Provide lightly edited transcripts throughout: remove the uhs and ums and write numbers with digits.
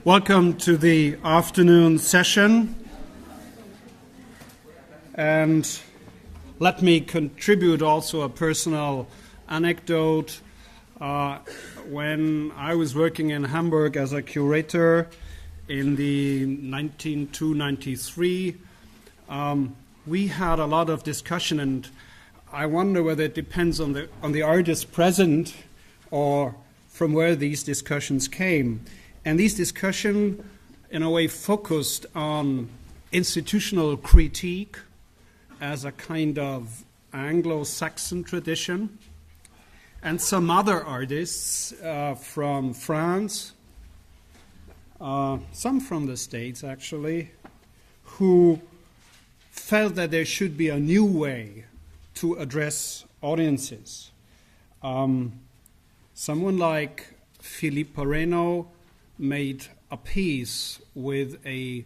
Welcome to the afternoon session, and let me contribute also a personal anecdote. When I was working in Hamburg as a curator in the 1992-93, we had a lot of discussion, and I wonder whether it depends on the artist present or from where these discussions came. And these discussions, in a way, focused on institutional critique as a kind of Anglo-Saxon tradition, and some other artists from France, some from the States actually, who felt that there should be a new way to address audiences. Someone like Philippe Pareno made a piece with a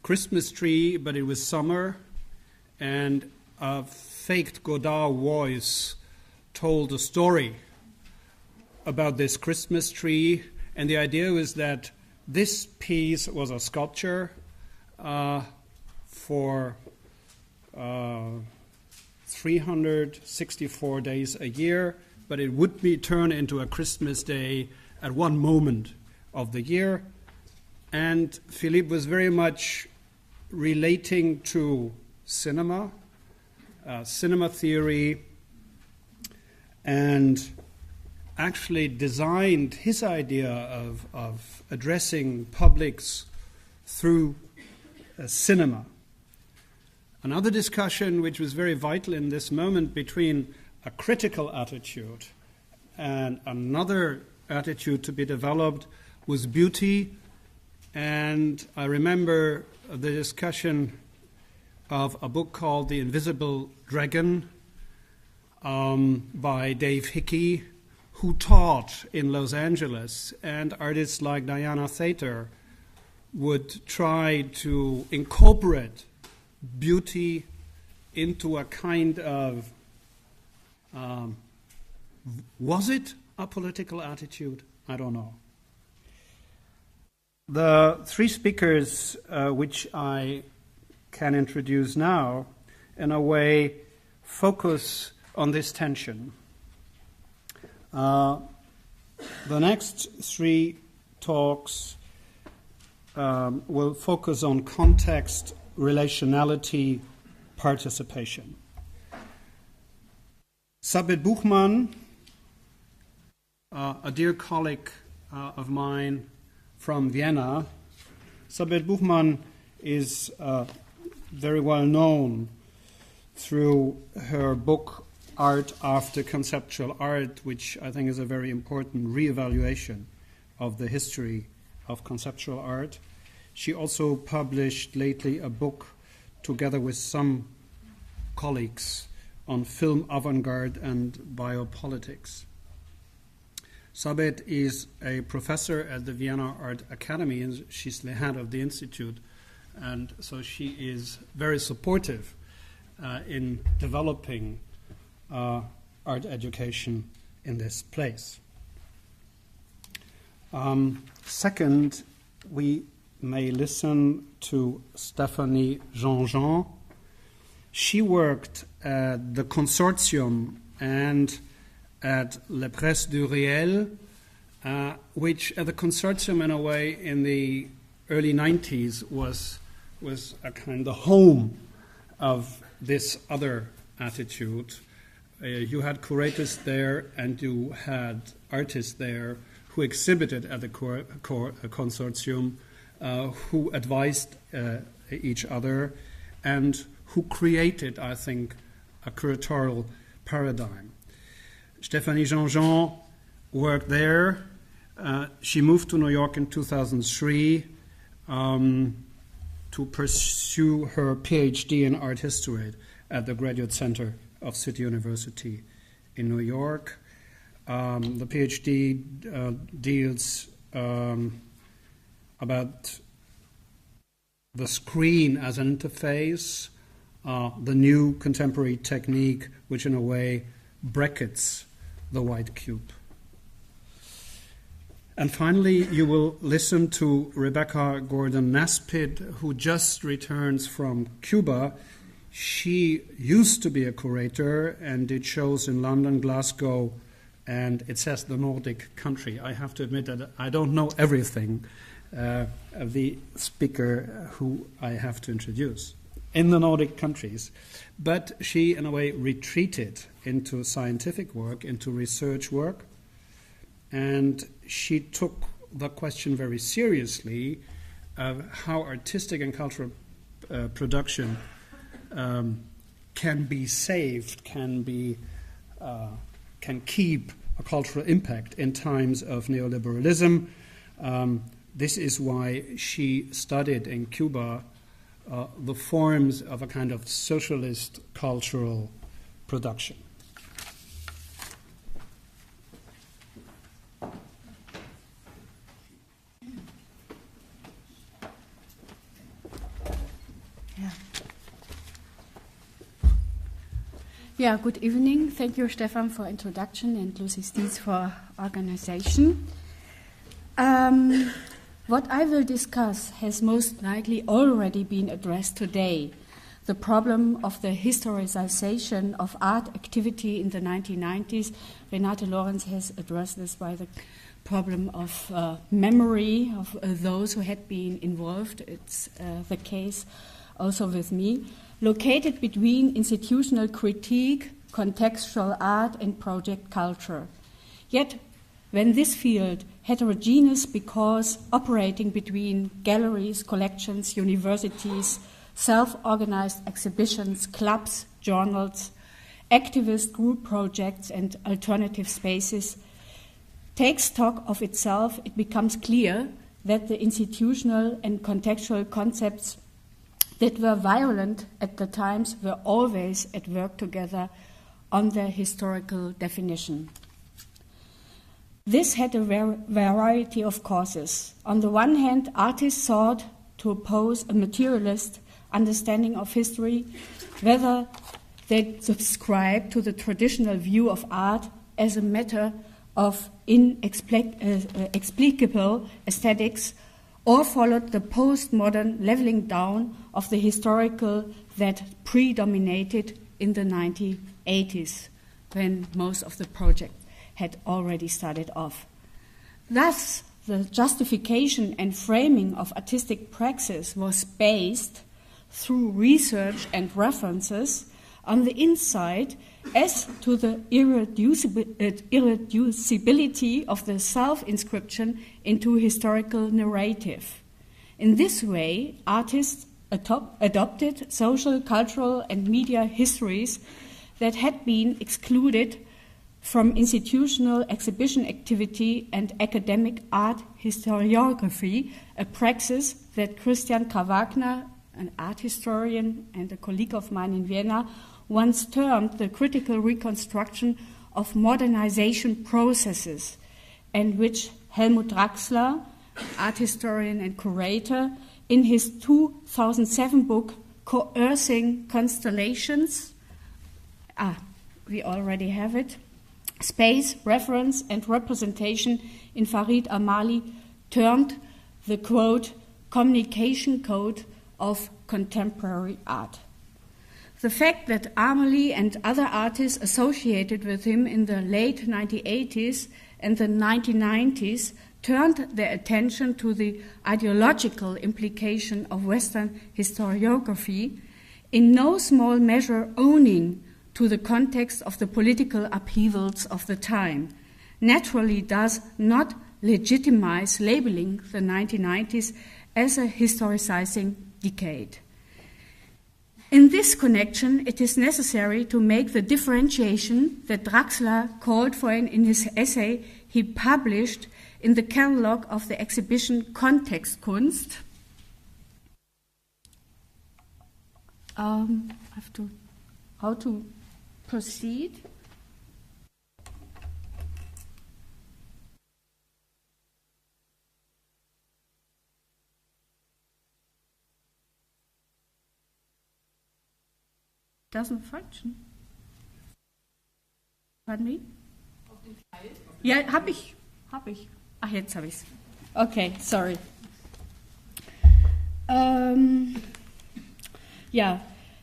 Christmas tree, but it was summer, and a faked Godard voice told a story about this Christmas tree, and the idea was that this piece was a sculpture for 364 days a year, but it would be turned into a Christmas day at one moment of the year. And Philippe was very much relating to cinema theory, and actually designed his idea of addressing publics through cinema. Another discussion which was very vital in this moment between a critical attitude and another attitude to be developed was beauty. And I remember the discussion of a book called The Invisible Dragon by Dave Hickey, who taught in Los Angeles, and artists like Diana Tate would try to incorporate beauty into a kind of, was it a political attitude? I don't know. The three speakers which I can introduce now, in a way, focus on this tension. The next three talks will focus on context, relationality, participation. Sabeth Buchmann, a dear colleague of mine from Vienna. Sabeth Buchmann is very well known through her book Art After Conceptual Art, which I think is a very important reevaluation of the history of conceptual art. She also published lately a book together with some colleagues on film avant-garde and biopolitics. Sabeth is a professor at the Vienna Art Academy, and she's the head of the institute, and so she is very supportive in developing art education in this place. Second, we may listen to Stéphanie Jean-Jean. She worked at the Consortium and at Le Presse du Réel, which at the Consortium, in a way, in the early 90s was a kind of home of this other attitude. You had curators there, and you had artists there who exhibited at the Consortium, who advised each other, and who created, I think, a curatorial paradigm. Stéphanie Jean-Jean worked there. She moved to New York in 2003 to pursue her PhD in art history at the Graduate Center of City University in New York. The PhD deals about the screen as an interface, the new contemporary technique which in a way brackets the white cube. And finally, you will listen to Rebecca Gordon-Naspid, who just returns from Cuba. She used to be a curator and did shows in London, Glasgow, and it says the Nordic country. I have to admit that I don't know everything of the speaker who I have to introduce in the Nordic countries. But she, in a way, retreated into scientific work, into research work, and she took the question very seriously of how artistic and cultural production can be saved, can keep a cultural impact in times of neoliberalism. This is why she studied in Cuba the forms of a kind of socialist cultural production. Yeah, good evening. Thank you, Stefan, for introduction, and Lucy Steeds for organization. What I will discuss has most likely already been addressed today. The problem of the historicization of art activity in the 1990s. Renate Lorenz has addressed this by the problem of memory of those who had been involved. It's the case also with me. Located between institutional critique, contextual art, and project culture. Yet, when this field, heterogeneous because operating between galleries, collections, universities, self-organized exhibitions, clubs, journals, activist group projects, and alternative spaces, takes stock of itself, it becomes clear that the institutional and contextual concepts that were violent at the times were always at work together on their historical definition. This had a variety of causes. On the one hand, artists sought to oppose a materialist understanding of history, whether they subscribed to the traditional view of art as a matter of inexplicable aesthetics, or followed the postmodern leveling down of the historical that predominated in the 1980s, when most of the project had already started off. Thus, the justification and framing of artistic praxis was based through research and references on the inside as to the irreducibility of the self-inscription into historical narrative. In this way, artists adopted social, cultural, and media histories that had been excluded from institutional exhibition activity and academic art historiography, a praxis that Christian K. Wagner, an art historian and a colleague of mine in Vienna, once termed the critical reconstruction of modernization processes, and which Helmut Draxler, art historian and curator, in his 2007 book, Coercing Constellations, we already have it, Space, Reference and Representation in Farid Amali, termed the, quote, communication code of contemporary art. The fact that Amali and other artists associated with him in the late 1980s and the 1990s turned their attention to the ideological implication of Western historiography, in no small measure owing to the context of the political upheavals of the time, naturally does not legitimize labeling the 1990s as a historicizing decade. In this connection, it is necessary to make the differentiation that Draxler called for in his essay he published in the catalogue of the exhibition Kontext, Kunst. How to proceed? Doesn't function. Pardon me? Auf den Pfeil? Ja, hab ich. Ach, jetzt habe ich's. Okay, sorry.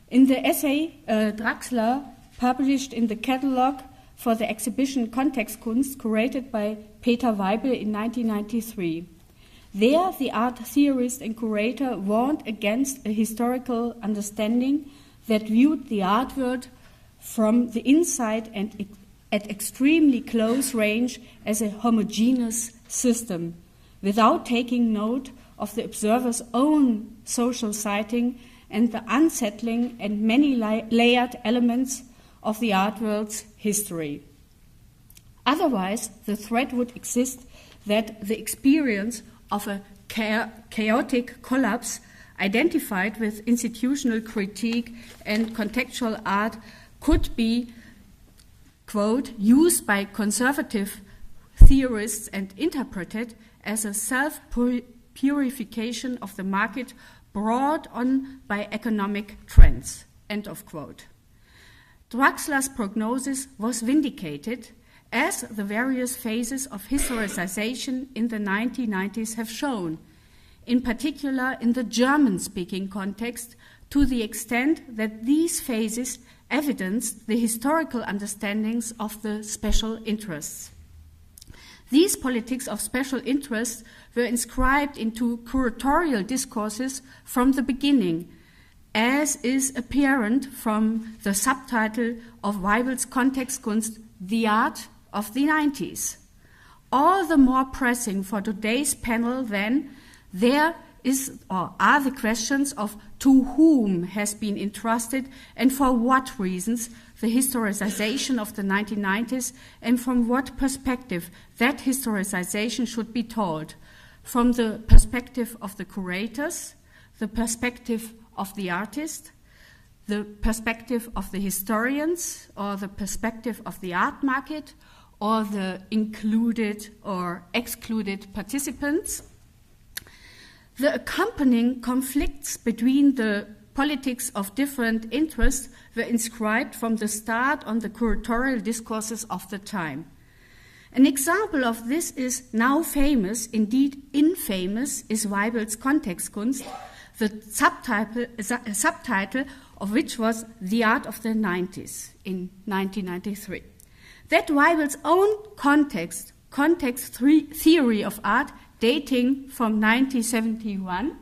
In the essay Draxler, published in the catalogue for the exhibition Kontext, Kunst, curated by Peter Weibel in 1993. There, the art theorist and curator warned against a historical understanding that viewed the art world from the inside and at extremely close range as a homogeneous system, without taking note of the observer's own social sighting and the unsettling and many layered elements of the art world's history. Otherwise, the threat would exist that the experience of a chaotic collapse identified with institutional critique and contextual art could be, quote, used by conservative theorists and interpreted as a self-purification of the market brought on by economic trends, end of quote. Draxler's prognosis was vindicated, as the various phases of historicization in the 1990s have shown, in particular in the German-speaking context, to the extent that these phases evidenced the historical understandings of the special interests. These politics of special interest were inscribed into curatorial discourses from the beginning, as is apparent from the subtitle of Weibel's Kontext, Kunst, The Art of the 90s. All the more pressing for today's panel, then, are the questions of to whom has been entrusted and for what reasons the historicization of the 1990s, and from what perspective that historicization should be told. From the perspective of the curators, the perspective of the artist, the perspective of the historians, or the perspective of the art market, or the included or excluded participants. The accompanying conflicts between the politics of different interests were inscribed from the start on the curatorial discourses of the time. An example of this is now famous, indeed infamous, is Weibel's Kontext, Kunst, the subtitle of which was The Art of the 90s in 1993. That Weibel's own context theory of art, dating from 1971,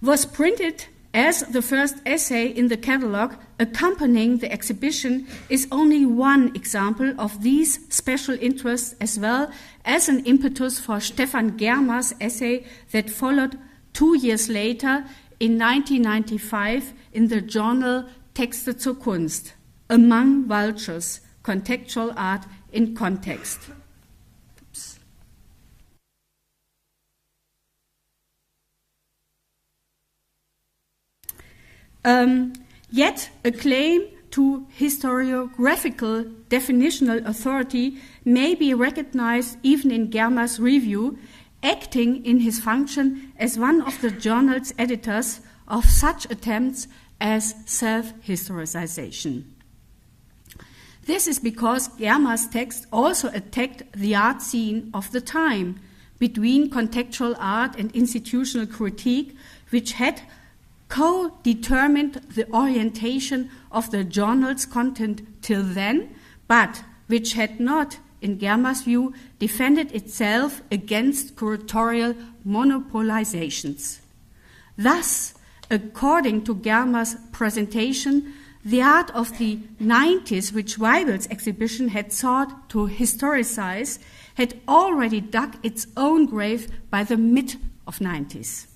was printed as the first essay in the catalogue accompanying the exhibition, is only one example of these special interests, as well as an impetus for Stefan Germer's essay that followed 2 years later in 1995 in the journal Texte zur Kunst, Among Vultures, Contextual Art in Context. Yet a claim to historiographical definitional authority may be recognized even in Germer's review, acting in his function as one of the journal's editors of such attempts as self-historicization. This is because Germer's text also attacked the art scene of the time, between contextual art and institutional critique, which had co-determined the orientation of the journal's content till then, but which had not, in Germer's view, defended itself against curatorial monopolizations. Thus, according to Germer's presentation, the art of the 90s, which Weibel's exhibition had sought to historicize, had already dug its own grave by the mid-90s.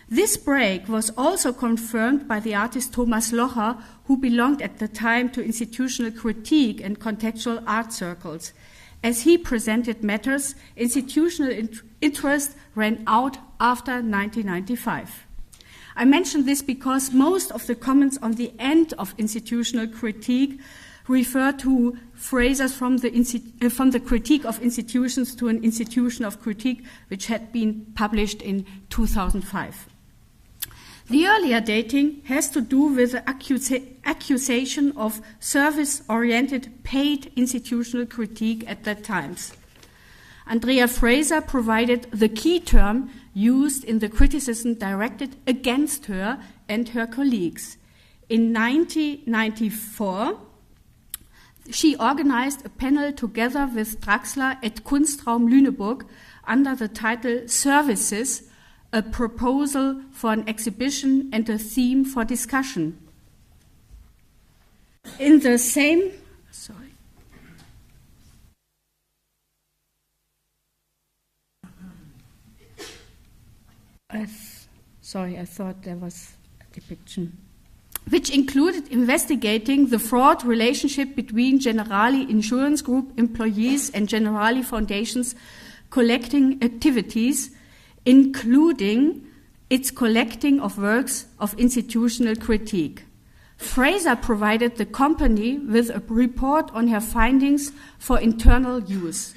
This break was also confirmed by the artist Thomas Locher, who belonged at the time to institutional critique and contextual art circles. As he presented matters, institutional interest ran out after 1995. I mention this because most of the comments on the end of institutional critique refer to phrases from the critique of institutions to an institution of critique, which had been published in 2005. The earlier dating has to do with the accusation of service-oriented paid institutional critique at that time. Andrea Fraser provided the key term used in the criticism directed against her and her colleagues. In 1994, she organized a panel together with Draxler at Kunstraum Lüneburg under the title Services, a proposal for an exhibition and a theme for discussion. In the same, I thought there was a depiction, which included investigating the fraud relationship between Generali Insurance Group employees and Generali Foundation's collecting activities, including its collecting of works of institutional critique. Fraser provided the company with a report on her findings for internal use.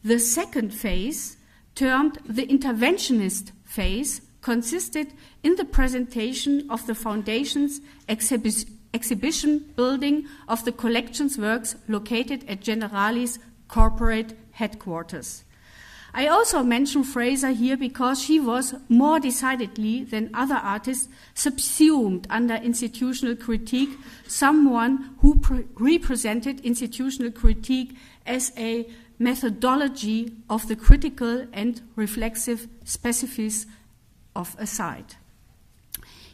The second phase, termed the interventionist phase, consisted in the presentation of the Foundation's exhibition building of the collection's works located at Generali's corporate headquarters. I also mention Fraser here because she was more decidedly than other artists subsumed under institutional critique, someone who represented institutional critique as a methodology of the critical and reflexive specifics of a site.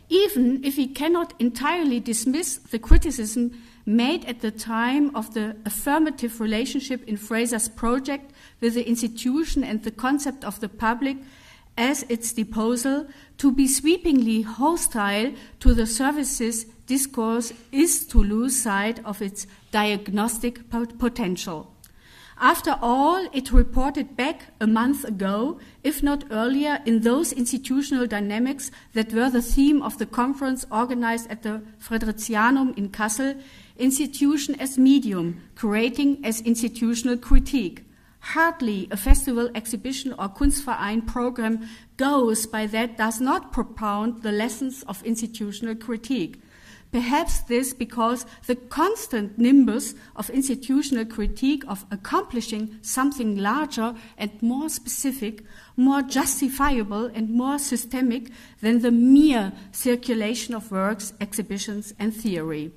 Even if we cannot entirely dismiss the criticism made at the time of the affirmative relationship in Fraser's project with the institution and the concept of the public as its deposal, to be sweepingly hostile to the services discourse is to lose sight of its diagnostic potential. After all, it reported back a month ago, if not earlier, in those institutional dynamics that were the theme of the conference organized at the Fridericianum in Kassel, Institution as Medium, Curating as Institutional Critique. Hardly a festival, exhibition, or Kunstverein program goes by that does not propound the lessons of institutional critique. Perhaps this because the constant nimbus of institutional critique of accomplishing something larger and more specific, more justifiable and more systemic than the mere circulation of works, exhibitions, and theory.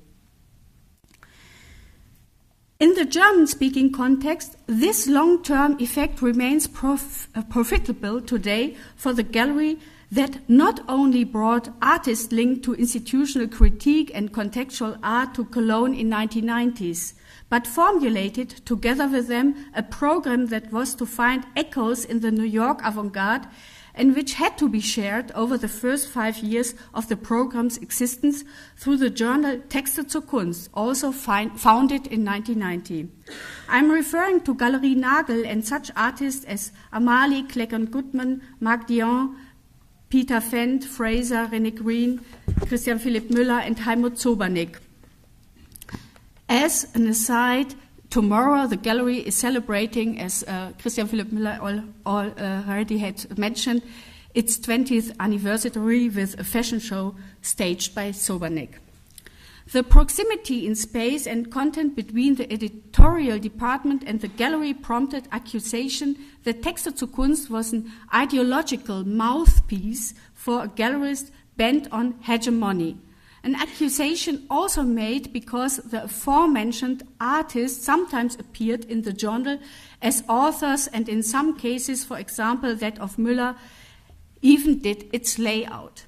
In the German-speaking context, this long-term effect remains profitable today for the gallery that not only brought artists linked to institutional critique and contextual art to Cologne in 1990s, but formulated together with them a program that was to find echoes in the New York avant-garde and which had to be shared over the first 5 years of the program's existence through the journal Texte zur Kunst, also founded in 1990. I'm referring to Galerie Nagel and such artists as Amalie Kleckern-Gutmann, Marc Dion, Peter Fendt, Fraser, René Green, Christian Philipp Müller, and Heimut Zobernick. As an aside, tomorrow the gallery is celebrating, as Christian Philipp Müller already had mentioned, its 20th anniversary with a fashion show staged by Zobernick. The proximity in space and content between the editorial department and the gallery prompted accusation that Texte zur Kunst was an ideological mouthpiece for a gallerist bent on hegemony. An accusation also made because the aforementioned artists sometimes appeared in the journal as authors, and in some cases, for example, that of Müller, even did its layout.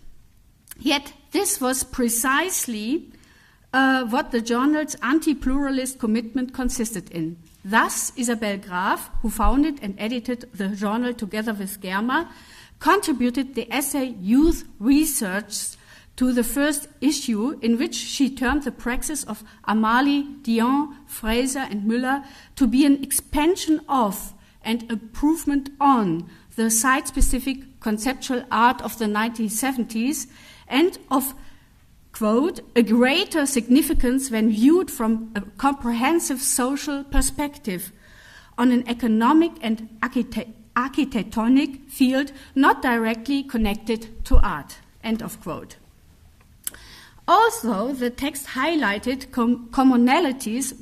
Yet this was precisely what the journal's anti-pluralist commitment consisted in. Thus, Isabel Graf, who founded and edited the journal together with Germa, contributed the essay Youth Research to the first issue, in which she termed the praxis of Amalie, Dion, Fraser, and Müller to be an expansion of and improvement on the site-specific conceptual art of the 1970s and of, quote, a greater significance when viewed from a comprehensive social perspective on an economic and architectonic field not directly connected to art, end of quote. All Although the text highlighted commonalities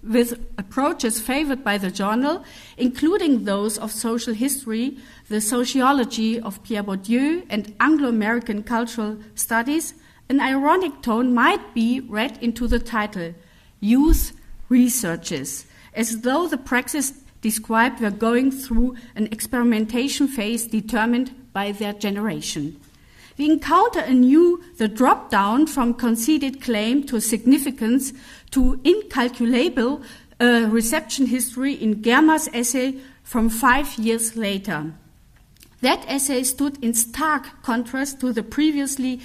with approaches favored by the journal, including those of social history, the sociology of Pierre Bourdieu, and Anglo-American cultural studies, an ironic tone might be read into the title, Youth Researches, as though the praxis described were going through an experimentation phase determined by their generation. We encounter anew the drop down from conceded claim to significance to incalculable reception history in Germer's essay from 5 years later. That essay stood in stark contrast to the previously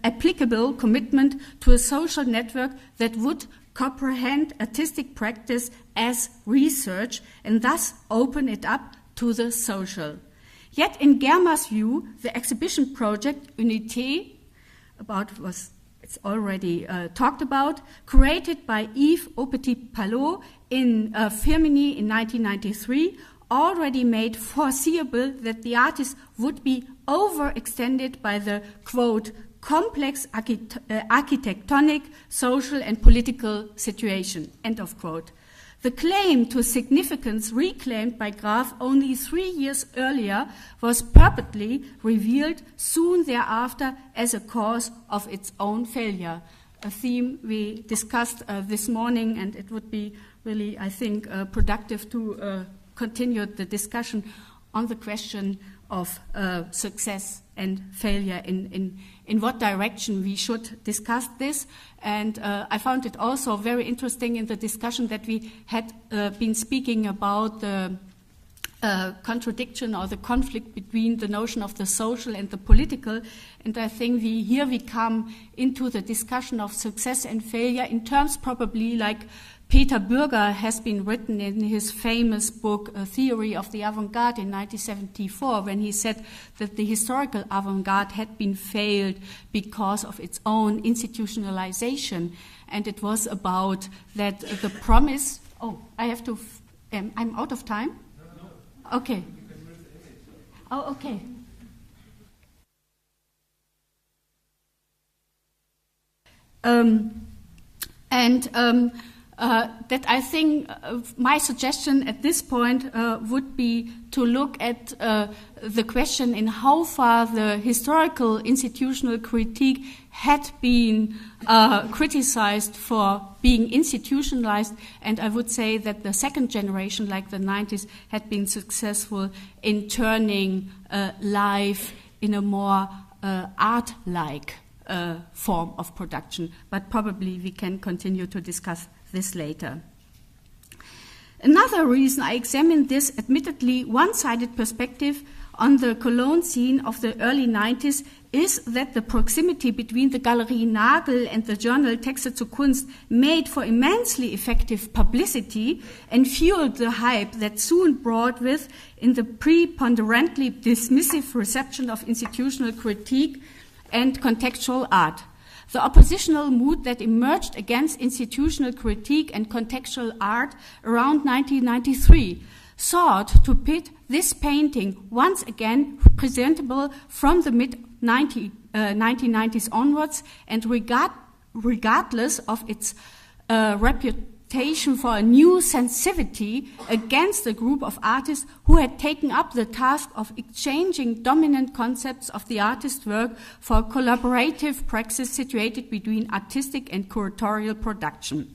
applicable commitment to a social network that would comprehend artistic practice as research and thus open it up to the social. Yet in Germer's view, the exhibition project Unité, it's already talked about, created by Yves Aupetit-Palot in Firminy in 1993, already made foreseeable that the artist would be overextended by the, quote, complex architectonic, social and political situation, end of quote. The claim to significance reclaimed by Graf only 3 years earlier was purportedly revealed soon thereafter as a cause of its own failure, a theme we discussed this morning, and it would be really, I think, productive to continue the discussion on the question of success and failure, in what direction we should discuss this. And I found it also very interesting in the discussion that we had been speaking about the contradiction or the conflict between the notion of the social and the political. And I think here we come into the discussion of success and failure in terms probably like Peter Bürger has been written in his famous book, A Theory of the Avant-Garde in 1974, when he said that the historical avant-garde had been failed because of its own institutionalization. And it was about that the promise... Oh, I have to... I'm out of time? No. Okay. Oh, okay. That I think my suggestion at this point would be to look at the question in how far the historical institutional critique had been criticized for being institutionalized, and I would say that the second generation, like the 90s, had been successful in turning life in a more art-like form of production, but probably we can continue to discuss this later. Another reason I examined this admittedly one-sided perspective on the Cologne scene of the early 90s is that the proximity between the Galerie Nagel and the journal Texte zur Kunst made for immensely effective publicity and fueled the hype that soon brought with in the preponderantly dismissive reception of institutional critique and contextual art. The oppositional mood that emerged against institutional critique and contextual art around 1993 sought to pit this painting, once again presentable from the mid-1990s onwards and regardless of its reputation for a new sensitivity, against a group of artists who had taken up the task of exchanging dominant concepts of the artist's work for a collaborative praxis situated between artistic and curatorial production.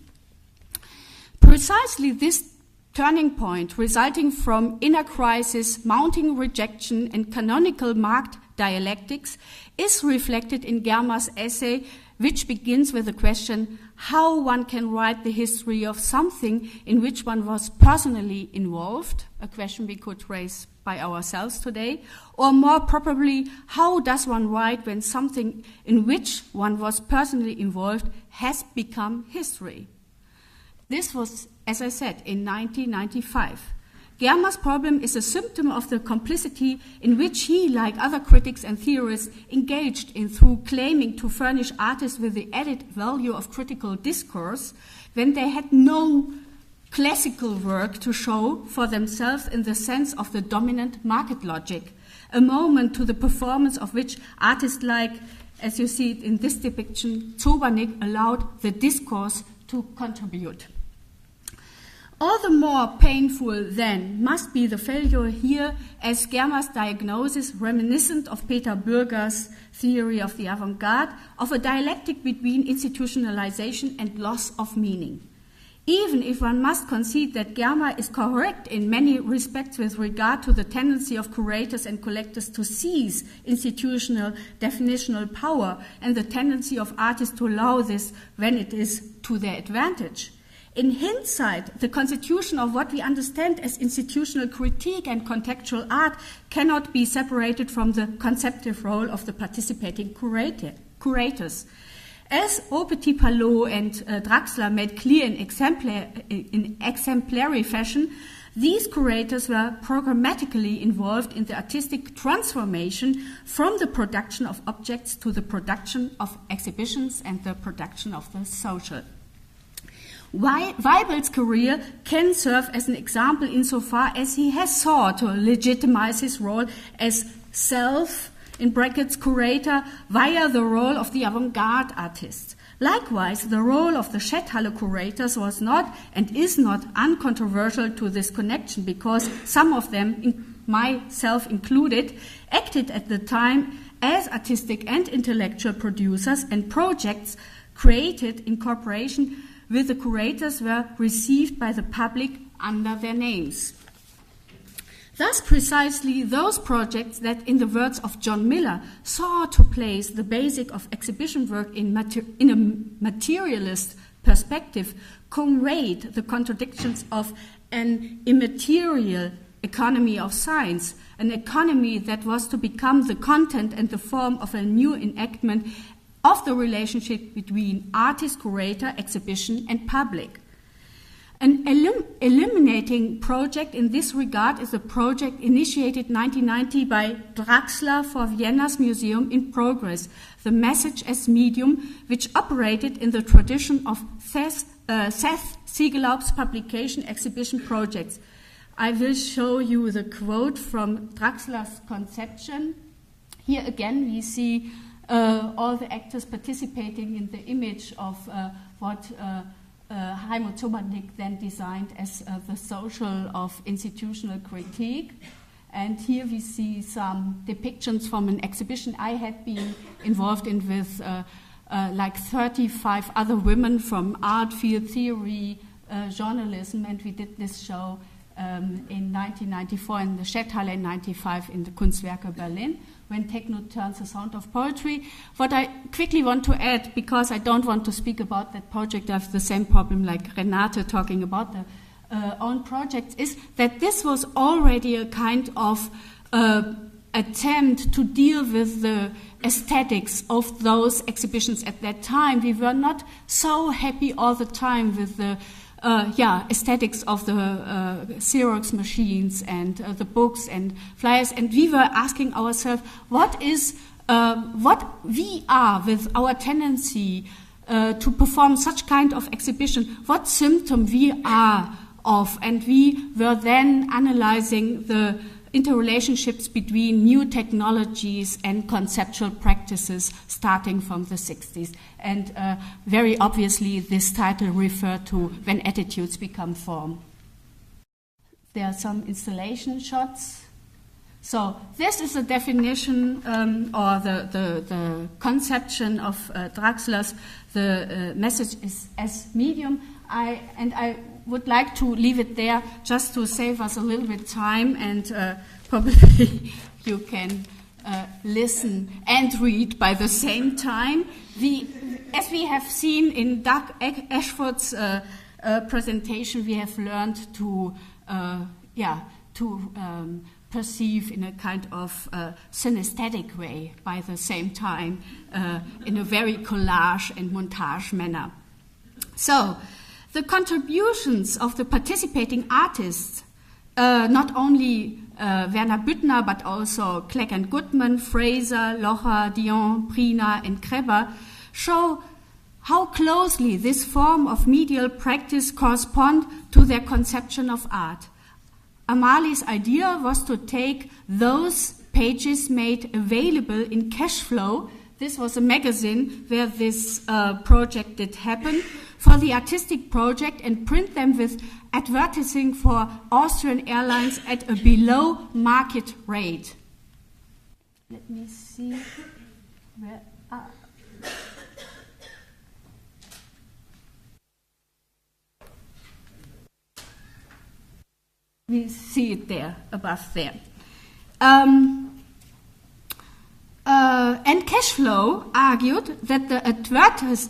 Precisely this turning point, resulting from inner crisis, mounting rejection, and canonical marked dialectics, is reflected in Germer's essay, which begins with the question how one can write the history of something in which one was personally involved, a question we could raise by ourselves today, or more probably, how does one write when something in which one was personally involved has become history? This was, as I said, in 1995. Germer's problem is a symptom of the complicity in which he, like other critics and theorists, engaged in through claiming to furnish artists with the added value of critical discourse when they had no classical work to show for themselves in the sense of the dominant market logic, a moment to the performance of which artists like as you see it in this depiction, Zobernick allowed the discourse to contribute. All the more painful, then, must be the failure here as Germer's diagnosis, reminiscent of Peter Bürger's theory of the avant-garde, of a dialectic between institutionalization and loss of meaning. Even if one must concede that Germer is correct in many respects with regard to the tendency of curators and collectors to seize institutional definitional power and the tendency of artists to allow this when it is to their advantage, in hindsight, the constitution of what we understand as institutional critique and contextual art cannot be separated from the conceptive role of the participating curators. As Aupetit-Palot and Draxler made clear in exemplary fashion, these curators were programmatically involved in the artistic transformation from the production of objects to the production of exhibitions and the production of the social. Weibel's career can serve as an example insofar as he has sought to legitimize his role as self, in brackets, curator, via the role of the avant-garde artist. Likewise, the role of the Stadthalle curators was not and is not uncontroversial to this connection, because some of them, myself included, acted at the time as artistic and intellectual producers, and projects created in cooperation with the curators were received by the public under their names. Thus, precisely those projects that, in the words of John Miller, sought to place the basic of exhibition work in a materialist perspective, conveyed the contradictions of an immaterial economy of science, an economy that was to become the content and the form of a new enactment of the relationship between artist, curator, exhibition, and public. An illuminating project in this regard is a project initiated in 1990 by Draxler for Vienna's Museum in Progress, The Message as Medium, which operated in the tradition of Seth Siegelhaupt's publication exhibition projects. I will show you the quote from Draxler's conception. Here again we see all the actors participating in the image of what Helmut Zobernick then designed as the social of institutional critique. And here we see some depictions from an exhibition I had been involved in with like 35 other women from art, field theory, journalism, and we did this show in 1994 in the Stadthalle, in 1995 in the Kunstwerke Berlin, when techno turns the sound of poetry. What I quickly want to add, because I don't want to speak about that project, I have the same problem like Renate talking about the own projects, is that this was already a kind of attempt to deal with the aesthetics of those exhibitions at that time. We were not so happy all the time with the aesthetics of the Xerox machines and the books and flyers, and we were asking ourselves, what we are with our tendency to perform such kind of exhibition, what symptom we are of, and we were then analyzing the interrelationships between new technologies and conceptual practices starting from the 60s. And very obviously this title referred to When Attitudes Become Form. There are some installation shots. So this is a definition or the conception of Draxler's The Message is as Medium. I would like to leave it there just to save us a little bit time, and probably you can listen and read by the same time. As we have seen in Doug Ashford's presentation, we have learned to perceive in a kind of synesthetic way by the same time, in a very collage and montage manner. So, the contributions of the participating artists, not only Werner Büttner, but also Clegg and Goodman, Fraser, Locher, Dion, Prina, and Kreber, show how closely this form of medial practice corresponds to their conception of art. Amali's idea was to take those pages made available in cash flow this was a magazine where this project did happen, for the artistic project and print them with advertising for Austrian Airlines at a below market rate. Let me see where. We see it there, above there. And Cashflow argued that the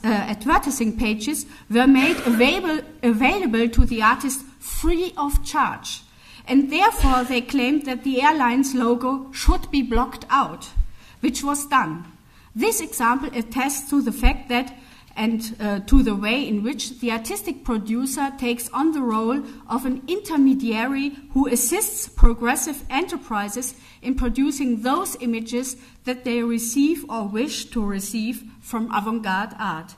advertising pages were made available to the artist free of charge. And therefore they claimed that the airline's logo should be blocked out, which was done. This example attests to the fact that and to the way in which the artistic producer takes on the role of an intermediary who assists progressive enterprises in producing those images that they receive or wish to receive from avant-garde art.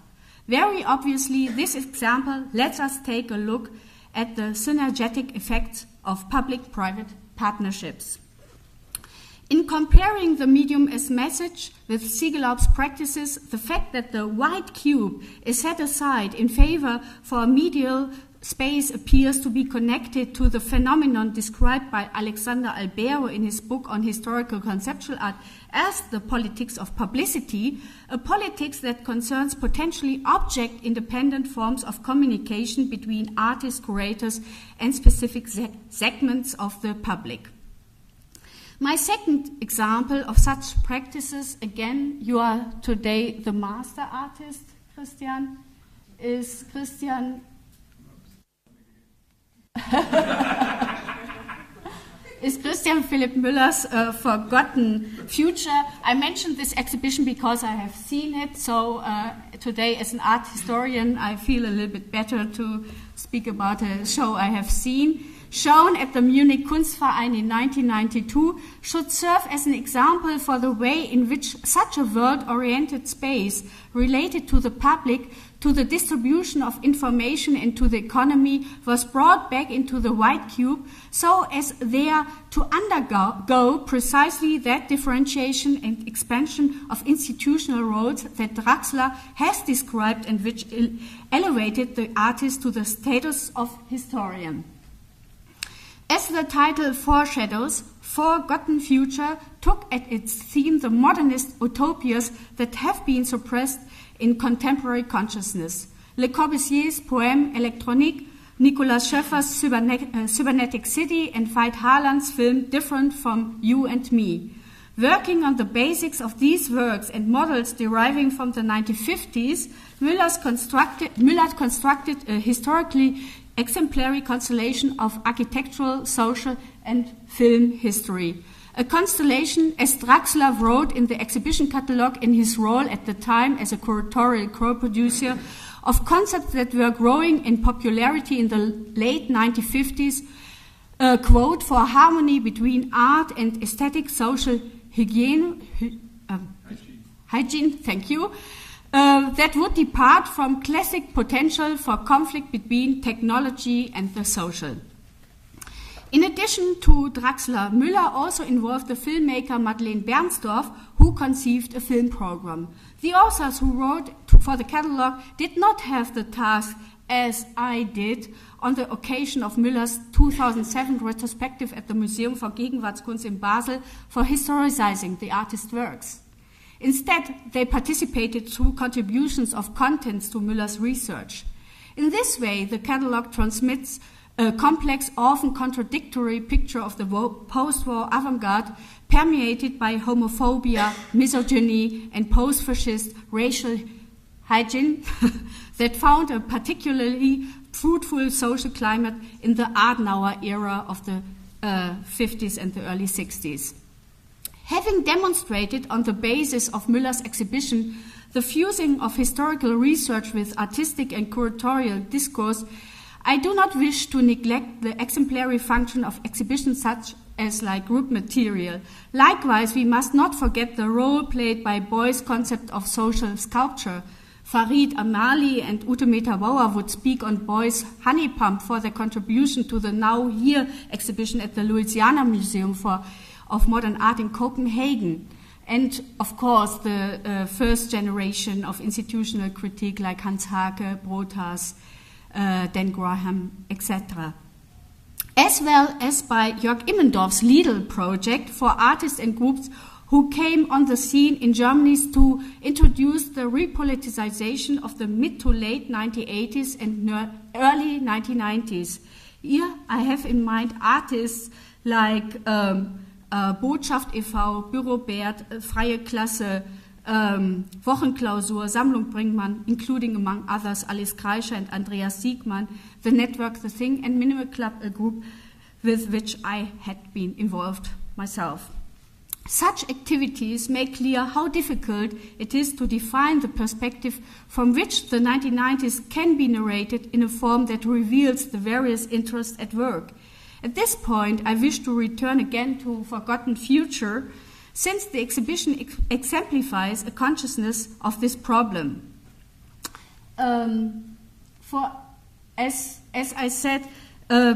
Very obviously, this example lets us take a look at the synergetic effects of public-private partnerships. In comparing the medium as message with Siegelhaupt's practices, the fact that the white cube is set aside in favor for a medial space appears to be connected to the phenomenon described by Alexander Albero in his book on historical conceptual art as the politics of publicity, a politics that concerns potentially object-independent forms of communication between artists, curators, and specific segments of the public. My second example of such practices, again, you are today the master artist, Christian, is Christian Philipp Muellers' Forgotten Future. I mentioned this exhibition because I have seen it, so today as an art historian I feel a little bit better to speak about a show I have seen. Shown at the Munich Kunstverein in 1992, should serve as an example for the way in which such a world-oriented space related to the public, to the distribution of information and to the economy was brought back into the white cube, so as there to undergo precisely that differentiation and expansion of institutional roles that Draxler has described and which elevated the artist to the status of historian. As the title foreshadows, Forgotten Future took at its theme the modernist utopias that have been suppressed in contemporary consciousness. Le Corbusier's poem Electronique, Nicolas Schöffer's Cybernetic City, and Veit Harlan's film Different from You and Me. Working on the basics of these works and models deriving from the 1950s, Muellers constructed a historically exemplary constellation of architectural, social, and film history. A constellation, as Draxler wrote in the exhibition catalogue in his role at the time as a curatorial co-producer, of concepts that were growing in popularity in the late 1950s, quote, for harmony between art and aesthetic social hygiene, thank you, that would depart from classic potential for conflict between technology and the social. In addition to Draxler, Müller also involved the filmmaker Madeleine Bernsdorf, who conceived a film program. The authors who wrote for the catalogue did not have the task, as I did, on the occasion of Müller's 2007 retrospective at the Museum for Gegenwartskunst in Basel for historicizing the artist's works. Instead, they participated through contributions of contents to Müller's research. In this way, the catalogue transmits a complex, often contradictory picture of the post-war avant-garde permeated by homophobia, misogyny, and post-fascist racial hygiene that found a particularly fruitful social climate in the Adenauer era of the 50s and the early 60s. Having demonstrated on the basis of Müller's exhibition the fusing of historical research with artistic and curatorial discourse, I do not wish to neglect the exemplary function of exhibitions such as like group material. Likewise, we must not forget the role played by Beuys' concept of social sculpture. Farid Amali and Ute Metabauer would speak on Beuys' Honey Pump for their contribution to the Now Here exhibition at the Louisiana Museum of Modern Art in Copenhagen. and of course the first generation of institutional critique like Hans Hake, Brotas, Dan Graham, etc. As well as by Jörg Immendorf's Lidl project for artists and groups who came on the scene in Germany to introduce the repoliticization of the mid to late 1980s and early 1990s. Here I have in mind artists like Botschaft e.V., Büro Bert, Freie Klasse, Wochenklausur, Sammlung Brinkmann, including among others Alice Kreischer and Andreas Siegmann, The Network, The Thing, and Minimal Club, a group with which I had been involved myself. Such activities make clear how difficult it is to define the perspective from which the 1990s can be narrated in a form that reveals the various interests at work. At this point, I wish to return again to Forgotten Future, since the exhibition exemplifies a consciousness of this problem. As I said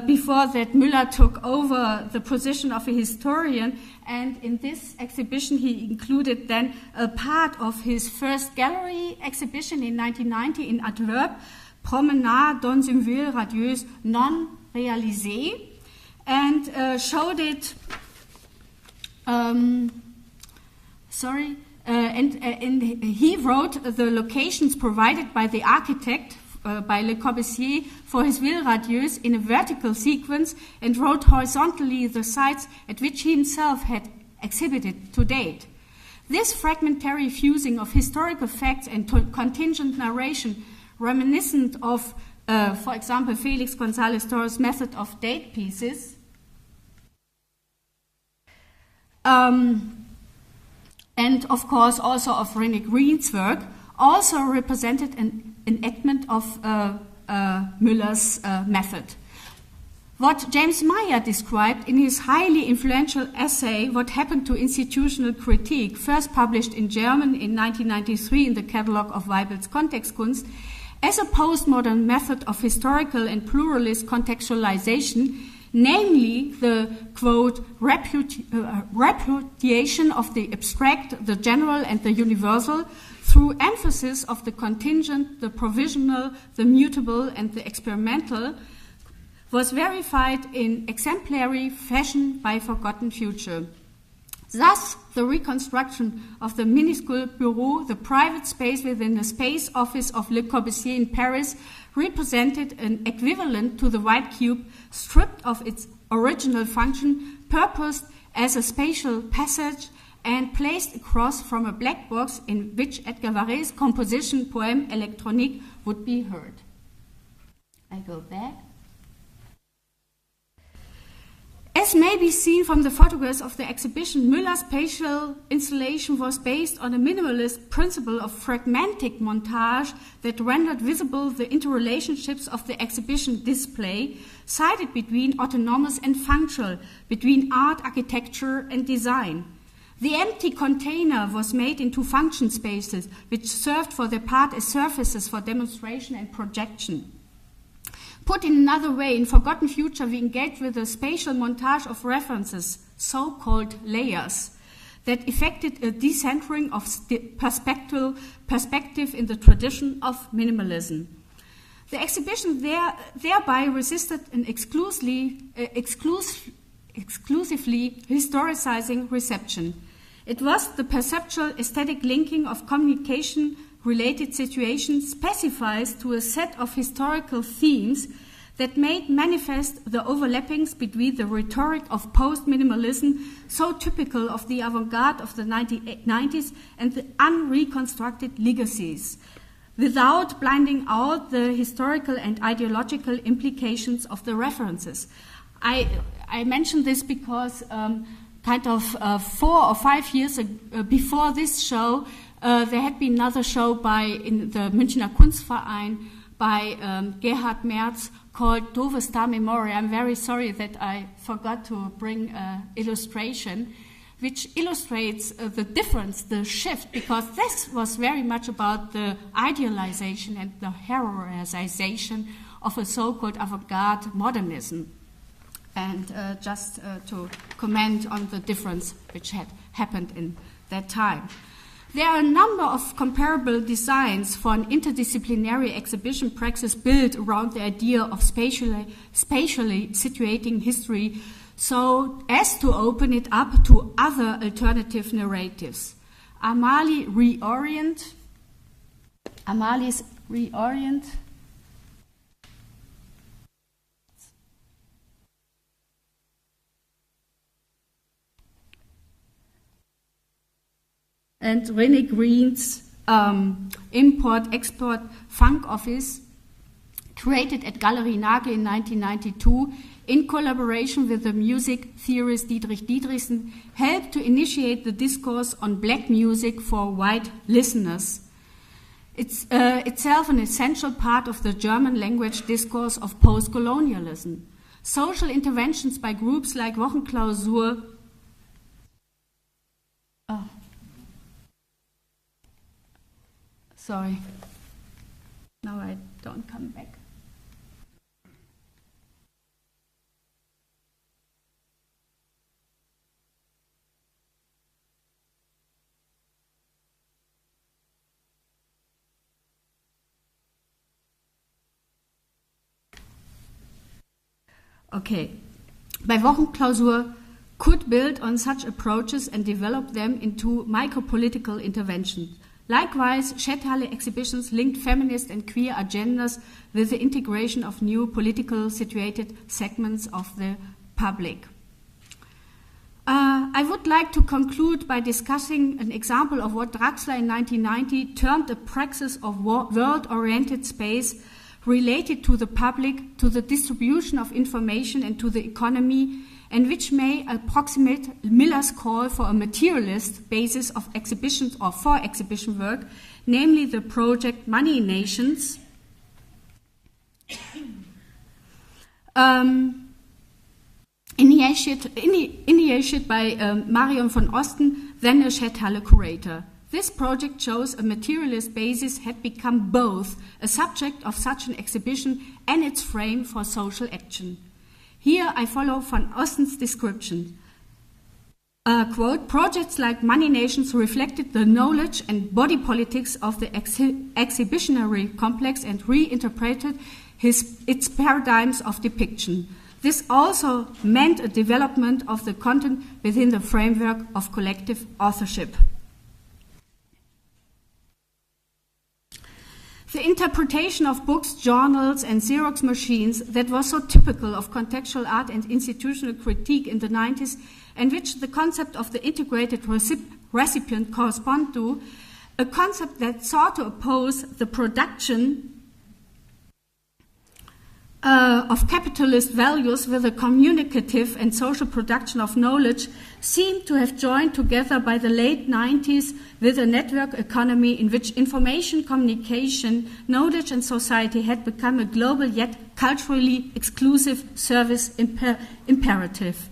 before, that Müller took over the position of a historian, and in this exhibition he included then a part of his first gallery exhibition in 1990 in Antwerp, Promenade dans une ville radieuse non réalisée, and showed it. And he wrote the locations provided by the architect, by Le Corbusier, for his Ville Radieuse in a vertical sequence, and wrote horizontally the sites at which he himself had exhibited to date. This fragmentary fusing of historical facts and contingent narration, reminiscent of, for example, Felix González Torres' method of date pieces, and of course also of René Green's work, also represented an enactment of Muellers' method. What James Meyer described in his highly influential essay, What Happened to Institutional Critique, first published in German in 1993 in the catalogue of Weibel's Kontext, Kunst, as a postmodern method of historical and pluralist contextualization, namely the, quote, repudiation of the abstract, the general, and the universal, through emphasis of the contingent, the provisional, the mutable, and the experimental, was verified in exemplary fashion by Forgotten Future. Thus, the reconstruction of the minuscule bureau, the private space within the space office of Le Corbusier in Paris, represented an equivalent to the white cube, stripped of its original function, purposed as a spatial passage, and placed across from a black box in which Edgar Varè's composition Poème électronique would be heard. I go back. As may be seen from the photographs of the exhibition, Müller's spatial installation was based on a minimalist principle of fragmentic montage that rendered visible the interrelationships of the exhibition display, sided between autonomous and functional, between art, architecture, and design. The empty container was made into function spaces, which served for their part as surfaces for demonstration and projection. Put in another way, in Forgotten Future, we engage with a spatial montage of references, so-called layers, that effected a decentering of perspective in the tradition of minimalism. The exhibition thereby resisted an exclusively historicizing reception. It was the perceptual aesthetic linking of communication-related situations specified to a set of historical themes that made manifest the overlappings between the rhetoric of post-minimalism, so typical of the avant-garde of the 1990s, and the unreconstructed legacies, without blinding out the historical and ideological implications of the references. I mention this because 4 or 5 years before this show, there had been another show in the Münchner Kunstverein by Gerhard Merz called Dove Star Memoria. I'm very sorry that I forgot to bring an illustration, which illustrates the difference, the shift, because this was very much about the idealization and the heroization of a so-called avant-garde modernism. And just to comment on the difference which had happened in that time. There are a number of comparable designs for an interdisciplinary exhibition praxis built around the idea of spatially situating history so as to open it up to other alternative narratives. Amali's Reorient and René Green's Import-Export Funk Office, created at Galerie Nagel in 1992, in collaboration with the music theorist Dietrich Dietrichson, helped to initiate the discourse on black music for white listeners. It's itself an essential part of the German language discourse of post-colonialism. Social interventions by groups like Wochenklausur Sorry, now I don't come back. Okay, by Wochenklausur could build on such approaches and develop them into micropolitical interventions. Likewise, Schetthalle exhibitions linked feminist and queer agendas with the integration of new political situated segments of the public. I would like to conclude by discussing an example of what Draxler in 1990 termed a praxis of world-oriented space related to the public, to the distribution of information and to the economy, and which may approximate Miller's call for a materialist basis of exhibitions or for exhibition work, namely the project Money Nations, initiated by Marion von Osten, then a Schetthalle curator. This project shows a materialist basis had become both a subject of such an exhibition and its frame for social action. Here I follow von Osten's description. Quote, projects like Money Nations reflected the knowledge and body politics of the exhibitionary complex and reinterpreted its paradigms of depiction. This also meant a development of the content within the framework of collective authorship. The interpretation of books, journals, and Xerox machines that was so typical of contextual art and institutional critique in the 90s, and which the concept of the integrated recipient correspond to, a concept that sought to oppose the production of capitalist values with a communicative and social production of knowledge, seemed to have joined together by the late 90s with a network economy in which information, communication, knowledge, and society had become a global yet culturally exclusive service imperative,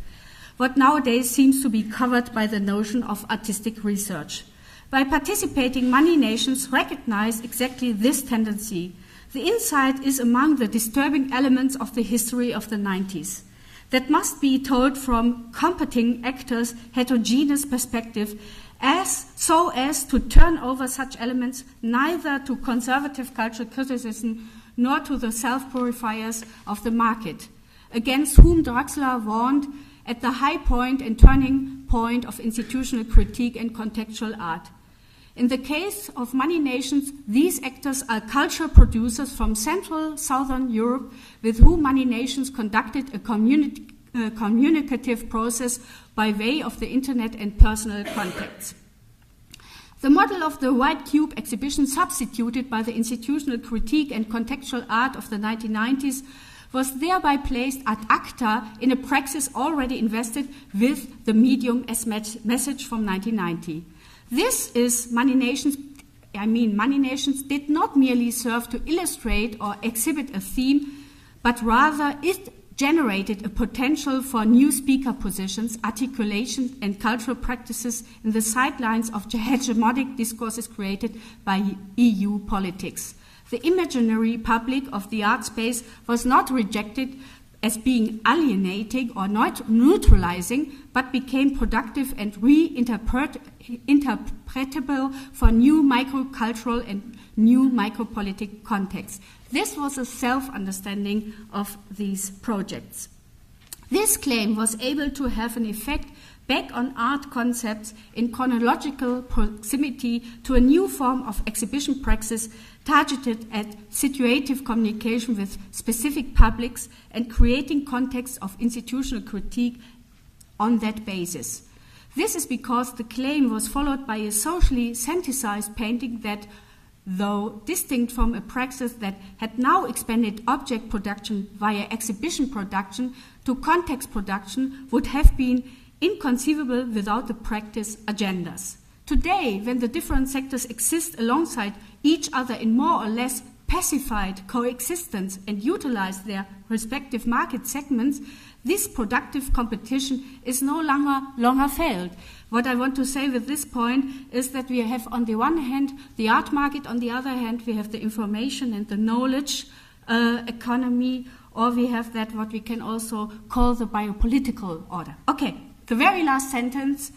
what nowadays seems to be covered by the notion of artistic research. By participating, Money Nations recognize exactly this tendency. The insight is among the disturbing elements of the history of the 90s that must be told from competing actors' heterogeneous perspective so as to turn over such elements neither to conservative cultural criticism nor to the self-purifiers of the market, against whom Draxler warned at the high point and turning point of institutional critique and contextual art. In the case of Money Nations, these actors are cultural producers from Central Southern Europe with whom Money Nations conducted a communicative process by way of the internet and personal contacts. The model of the White Cube exhibition, substituted by the institutional critique and contextual art of the 1990s, was thereby placed ad acta in a praxis already invested with the medium as message from 1990. This is Money Nations did not merely serve to illustrate or exhibit a theme, but rather it generated a potential for new speaker positions, articulations, and cultural practices in the sidelines of hegemonic discourses created by EU politics. The imaginary public of the art space was not rejected as being alienating or not neutralizing, but became productive and reinterpreted interpretable for new microcultural and new micropolitical contexts. This was a self-understanding of these projects. This claim was able to have an effect back on art concepts in chronological proximity to a new form of exhibition praxis targeted at situative communication with specific publics and creating contexts of institutional critique on that basis. This is because the claim was followed by a socially synthesized painting that, though distinct from a praxis that had now expanded object production via exhibition production to context production, would have been inconceivable without the practice agendas. Today, when the different sectors exist alongside each other in more or less pacified coexistence and utilize their respective market segments, this productive competition is no longer felt. What I want to say with this point is that we have on the one hand the art market, on the other hand we have the information and the knowledge economy, or we have that what we can also call the biopolitical order. Okay, the very last sentence.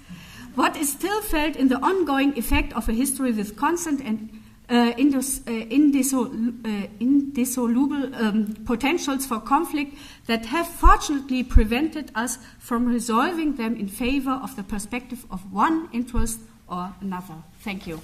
What is still felt in the ongoing effect of a history with constant and indissoluble potentials for conflict that have fortunately prevented us from resolving them in favor of the perspective of one interest or another. Thank you.